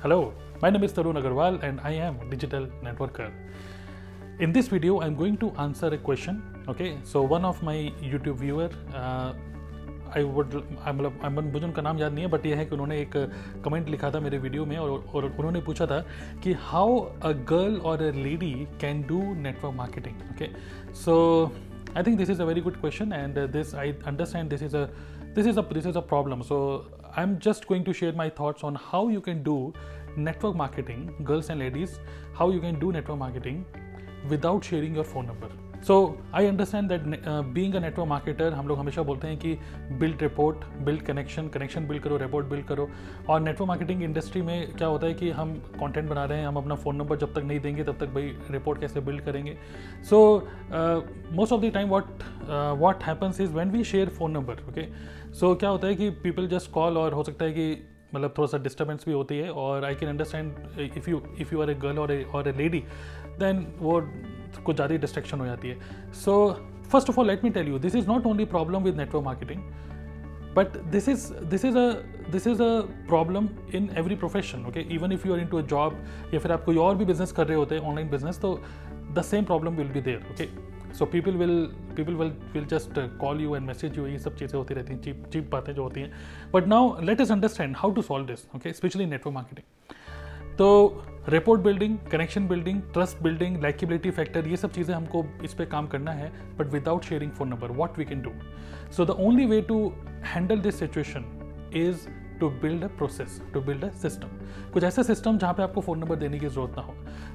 Hello, my name is Tarun Agarwal and I am a digital networker. In this video, I'm going to answer a question. Okay, so one of my YouTube viewer, मुझे उनका नाम याद नहीं है, but ये है कि उन्होंने एक कमेंट लिखा था मेरे वीडियो में और उन्होंने पूछा था कि हाउ अ गर्ल और a lady can do network marketing. Okay, so I think this is a very good question, and I understand this is a problem. So I'm just going to share my thoughts on how you can do network marketing, girls and ladies, how you can do network marketing without sharing your phone number. So I understand that being a network marketer, हम लोग हमेशा बोलते हैं कि build report, build connection build करो, report build करो. और network marketing industry में क्या होता है कि हम content बना रहे हैं, हम अपना फ़ोन नंबर जब तक नहीं देंगे तब तक भाई report कैसे build करेंगे. So most of the time what happens is when we share phone number, okay, so क्या होता है कि people just call, और हो सकता है कि मतलब थोड़ा सा डिस्टर्बेंस भी होती है, और I can understand if you are a girl और ए लेडी, देन वो कुछ ज़्यादा डिस्ट्रैक्शन हो जाती है. So first of all let me tell you, this is not only problem with network marketing, but this is a problem in every profession. Okay, even if you are into a job या फिर आप कोई और भी business कर रहे होते हैं, ऑनलाइन बिजनेस, तो the same problem will be there. Okay, so people will just call you and message you. ये सब चीज़ें होती रहती हैं, चीप बातें जो होती हैं. But now let us understand how to solve this. Okay, specially network marketing. तो rapport building, connection building, trust building, likeability factor, ये सब चीज़ें हमको इस पर काम करना है, but without sharing phone number. What we can do? So the only way to handle this situation is to build a process, to build a system. कुछ ऐसा सिस्टम जहाँ पे आपको फ़ोन नंबर देने की ज़रूरत ना हो.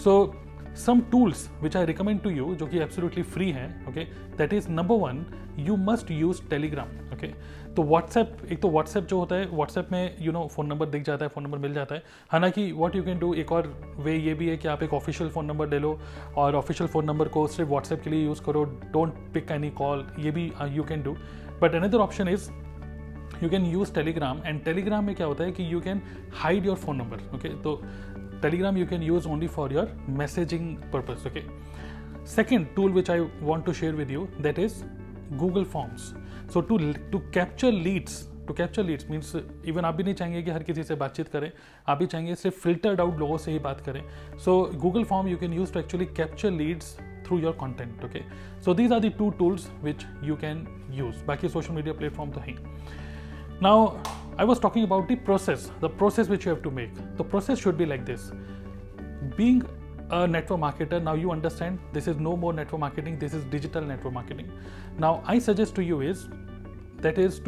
सो some tools which I recommend to you, जो कि absolutely free हैं, okay, that is number one, you must use Telegram. okay, तो WhatsApp, एक तो WhatsApp जो होता है, WhatsApp में फ़ोन नंबर दिख जाता है, फ़ोन नंबर मिल जाता है. हालांकि what you can do, एक और वे ये भी है कि आप एक ऑफिशियल फ़ोन नंबर ले लो और ऑफिशियल फ़ोन नंबर को सिर्फ WhatsApp के लिए यूज़ करो, डोंट पिक एनी कॉल, ये भी you can do. But another option is you can use Telegram. And Telegram में क्या होता है कि you can hide your phone number. Okay, तो Telegram you can use only for your messaging purpose. Okay, second tool which I want to share with you, that is Google Forms. So to capture leads means even आप भी नहीं चाहेंगे कि हर किसी से बातचीत करें, आप भी चाहेंगे सिर्फ filtered out लोगों से ही बात करें. So Google Form you can use to actually capture leads through your content. Okay, so these are the two tools which you can use. बाकी social media platform तो हैं. Now I was talking about the process which you have to make. The process should be like this. Being a network marketer, now you understand this is no more network marketing, this is digital network marketing. Now I suggest to you is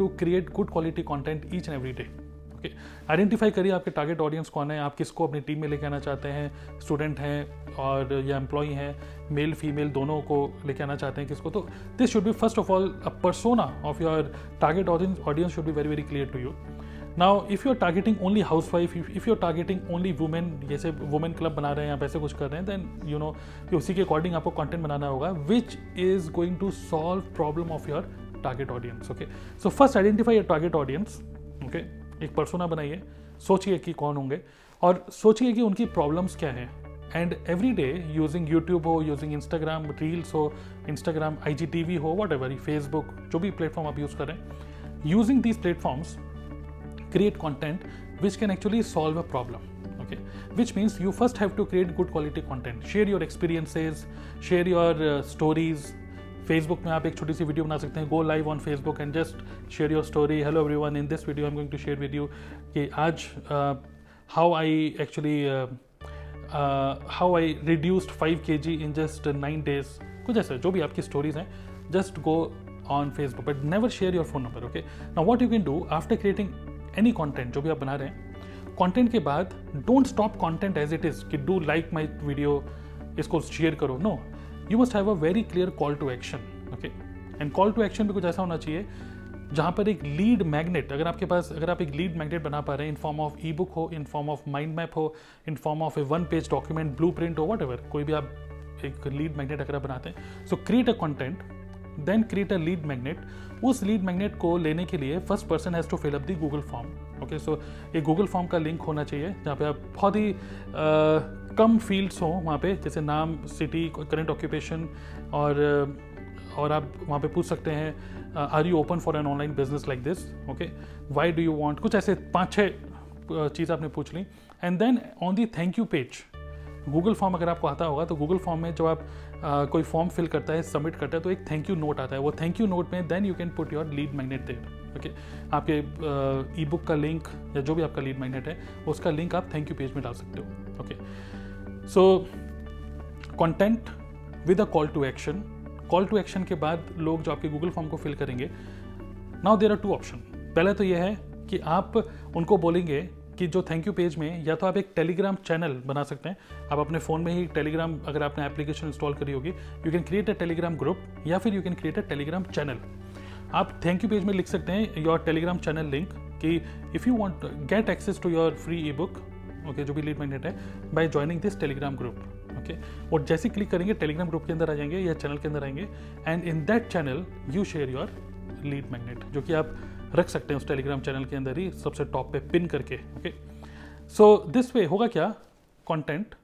to create good quality content each and every day. Okay, identify करिए आपके target audience कौन है, आप किसको अपनी team में लेके आना चाहते हैं, स्टूडेंट हैं और या एम्प्लॉय हैं, मेल फीमेल दोनों को लेके आना चाहते हैं किसको. तो this should be first of all a persona of your target audience should be very very clear to you. Now if you are targeting only housewife, if you are targeting only women, जैसे women club बना रहे हैं आप ऐसे कुछ कर रहे हैं, देन यू नो कि उसी के अकॉर्डिंग आपको कंटेंट बनाना होगा which is going to solve problem of your target audience. Okay, so first identify your target audience. Okay, एक पर्सोना बनाइए, सोचिए कि कौन होंगे और सोचिए कि उनकी प्रॉब्लम्स क्या हैं. And every day using YouTube हो, यूजिंग इंस्टाग्राम रील्स हो, इंस्टाग्राम IGTV हो, वट एवर, फेसबुक, जो भी प्लेटफॉर्म आप यूज़ करें, using these platforms create content which can actually solve a problem. Okay, which means you first have to create good quality content, share your experiences, share your stories. Facebook में आप एक छोटी सी video बना सकते हैं, go live on Facebook and just share your story. Hello everyone, in this video I'm going to share with you कि आज how I reduced 5 kg in just 9 days. कुछ ऐसा जो भी आपकी स्टोरीज हैं, just go on Facebook, but never share your phone number. Okay, now what you can do after creating any content, जो भी आप बना रहे हैं, कंटेंट के बाद don't stop content as it is कि डू लाइक माई वीडियो, इसको शेयर करो. No, you must have a very clear call to action. Okay, and call to action भी कुछ ऐसा होना चाहिए जहाँ पर एक लीड मैग्नेट, अगर आप एक लीड मैग्नेट बना पा रहे हैं in form of e book हो, in form of mind map हो, in form of a 1 page document, blueprint हो, वट एवर, कोई भी आप एक लीड मैग्नेट अगर आप बनाते हैं, so create a content, then create a lead magnet. उस लीड मैग्नेट को लेने के लिए first person has to fill up the Google form. Okay, so एक गूगल फॉर्म का लिंक होना चाहिए जहाँ पे आप बहुत ही कम फील्ड्स हों वहाँ पे, जैसे नाम, सिटी, करंट ऑक्यूपेशन, और आप वहाँ पे पूछ सकते हैं are you open for an online business like this. Okay, why do you want, कुछ ऐसे 5-6 चीज़ आपने पूछ ली। And then on the thank you page, Google form अगर आपको आता होगा तो गूगल फॉर्म में जब आप कोई फॉर्म फिल करता है, सबमिट करता है, तो एक थैंक यू नोट आता है। वो थैंक यू नोट में then you can put your lead magnet there. Okay, आपके ई बुक का लिंक या जो भी आपका लीड मैग्नेट है उसका लिंक आप थैंक यू पेज में डाल सकते हो। Okay, so content with a call to action. Call to action के बाद लोग जो आपके गूगल फॉर्म को फिल करेंगे, now there are two option. पहले तो यह है कि आप उनको बोलेंगे कि जो थैंक यू पेज में या तो आप एक टेलीग्राम चैनल बना सकते हैं। आप अपने फ़ोन में ही टेलीग्राम, अगर आपने एप्लीकेशन इंस्टॉल करी होगी, you can create a Telegram group, या फिर you can create a Telegram channel. आप थैंक यू पेज में लिख सकते हैं योर टेलीग्राम चैनल लिंक कि if you want get access to your free ebook, okay, जो भी लीड मैग्नेट है, by joining this Telegram group. Okay, और जैसे क्लिक करेंगे टेलीग्राम ग्रुप के अंदर आ जाएंगे या चैनल के अंदर आएंगे, and in that channel you share your lead magnet, जो कि आप रख सकते हैं उस टेलीग्राम चैनल के अंदर ही सबसे टॉप पे पिन करके। ओके, सो दिस वे होगा क्या, content,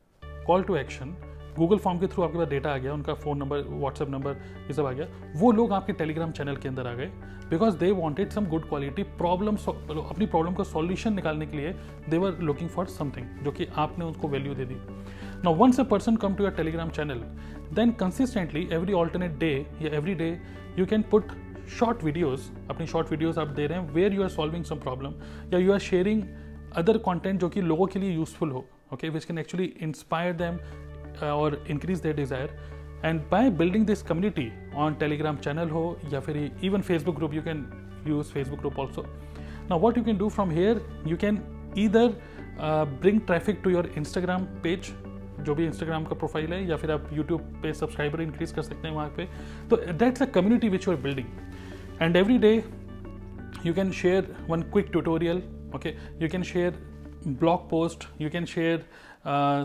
call to action, Google form के थ्रू आपके पास डेटा आ गया, उनका फ़ोन नंबर, व्हाट्सएप नंबर, ये सब आ गया। वो लोग आपके टेलीग्राम चैनल के अंदर आ गए because they wanted some good quality problem, अपनी प्रॉब्लम का सॉल्यूशन निकालने के लिए they were looking for something जो कि आपने उनको वैल्यू दे दी। Now once a person come to your Telegram channel, then consistently every alternate day या every day you can put short videos, अपनी शॉर्ट वीडियोज़ आप दे रहे हैं where you are solving some problem, या you are sharing other content जो कि लोगों के लिए यूजफुल हो, okay, which can actually inspire them और increase their desire. And by building this community on Telegram channel हो या फिर even Facebook group, you can use Facebook group also. Now what you can do from here, you can either bring traffic to your Instagram page, जो भी Instagram का profile है, या फिर आप यूट्यूब पे सब्सक्राइबर इंक्रीज कर सकते हैं वहाँ पे। तो that's a community which you are building, and every day you can share one quick tutorial, okay, you can share blog post, you can share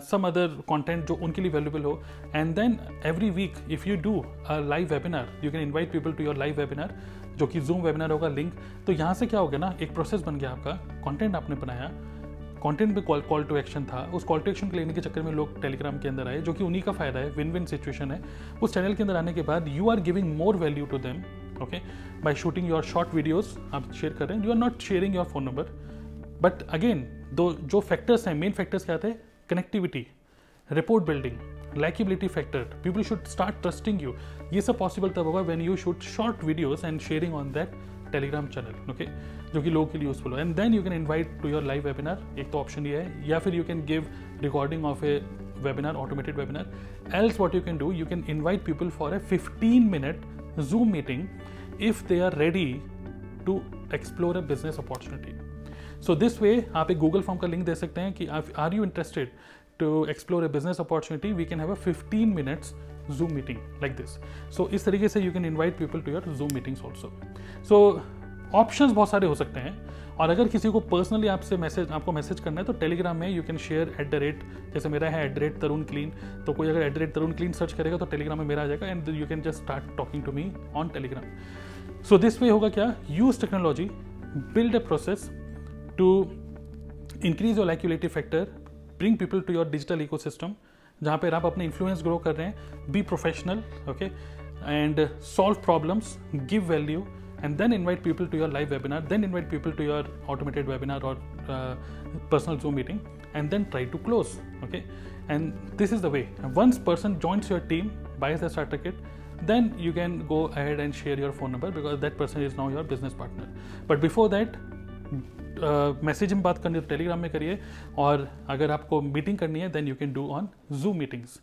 some other content जो उनके लिए valuable हो, and then every week if you do a live webinar, you can invite people to your live webinar जो कि Zoom webinar होगा, link. तो यहाँ से क्या हो गया ना, एक प्रोसेस बन गया आपका, कंटेंट आपने बनाया, कंटेंट पे कॉल टू एक्शन था, उस कॉल टू एक्शन को लेने के चक्कर में लोग टेलीग्राम के अंदर आए, जो कि उन्हीं का फायदा है, विन विन सिचुएशन है। उस चैनल के अंदर आने के बाद you are giving more value to them, okay, by shooting your short videos आप शेयर कर रहे हैं, you are not sharing your phone number. But again दो जो फैक्टर्स हैं, मेन फैक्टर्स क्या थे, connectivity, report building, likeability factor, people should start trusting you. ये सब पॉसिबल तब होगा when you shoot short videos and sharing on that Telegram channel, okay, जो कि लोगों के लिए यूजफुल हो। And then you can invite to your live webinar, एक तो ऑप्शन ये है, या फिर you can give recording of a webinar, automated webinar. Else what you can do, you can invite people for a 15-minute Zoom meeting if they are ready to explore a business opportunity. So this way आप एक Google form का link दे सकते हैं कि are you interested to explore a business opportunity, we can have a 15 minutes Zoom meeting like this. So इस तरीके से you can invite people to your Zoom meetings also. So options बहुत सारे हो सकते हैं, और अगर किसी को पर्सनली आपको मैसेज करना है तो टेलीग्राम में यू कैन शेयर @, जैसे मेरा है @तरुण क्लीन, तो कोई अगर @तरुण क्लीन सर्च करेगा तो टेलीग्राम में मेरा आ जाएगा, and you can just start talking to me on Telegram. So this way होगा क्या, use technology, build a process to increase your likability factor, bring people to your digital ecosystem, जहाँ पर आप अपने इन्फ्लुएंस ग्रो कर रहे हैं, be professional, okay, and solve problems, give value, and then invite people to your live webinar, then invite people to your automated webinar or personal Zoom meeting, and then try to close, okay? And this is the way. Once person joins your team, buys the starter kit, then you can go ahead and share your phone number because that person is now your business partner. But before that, message में बात करनी है तो Telegram में करिए, और अगर आपको मीटिंग करनी है then you can do on Zoom meetings,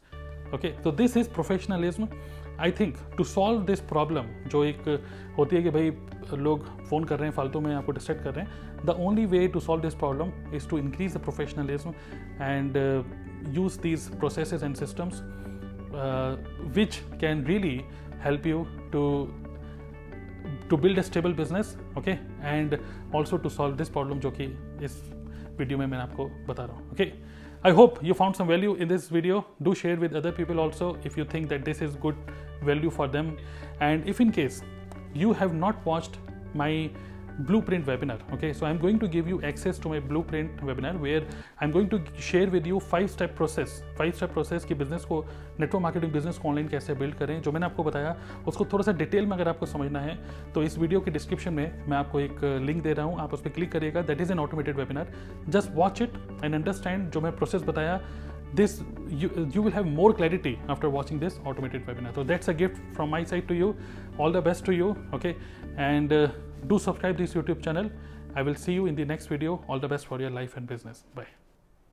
okay? So this is professionalism. I think to solve this problem जो एक होती है कि भाई लोग फ़ोन कर रहे हैं फालतू में, आपको डिस्ट्रैक्ट कर रहे हैं, the only way to solve this problem is to increase the professionalism and use these processes and systems which can really help you to build a stable business, okay, and also to solve this problem जो कि इस video में मैंने आपको बता रहा हूँ, okay. I hope you found some value in this video. Do share with other people also if you think that this is good value for them. And if in case you have not watched my blueprint webinar. Okay, so I'm going to give you access to my blueprint webinar where I'm going to share with you 5-step process कि business को, network marketing business को online कैसे build करें। जो मैंने आपको बताया उसको थोड़ा सा डिटेल में अगर आपको समझना है तो इस वीडियो के डिस्क्रिप्शन में मैं आपको एक लिंक दे रहा हूँ, आप उस पर क्लिक करिएगा। That is an automated webinar, just watch it and understand जो मैं प्रोसेस बताया। This you will have more clarity after watching this automated webinar. So that's a gift from my side to you. All the best to you. Okay, and do subscribe this YouTube channel. I will see you in the next video. All the best for your life and business. Bye.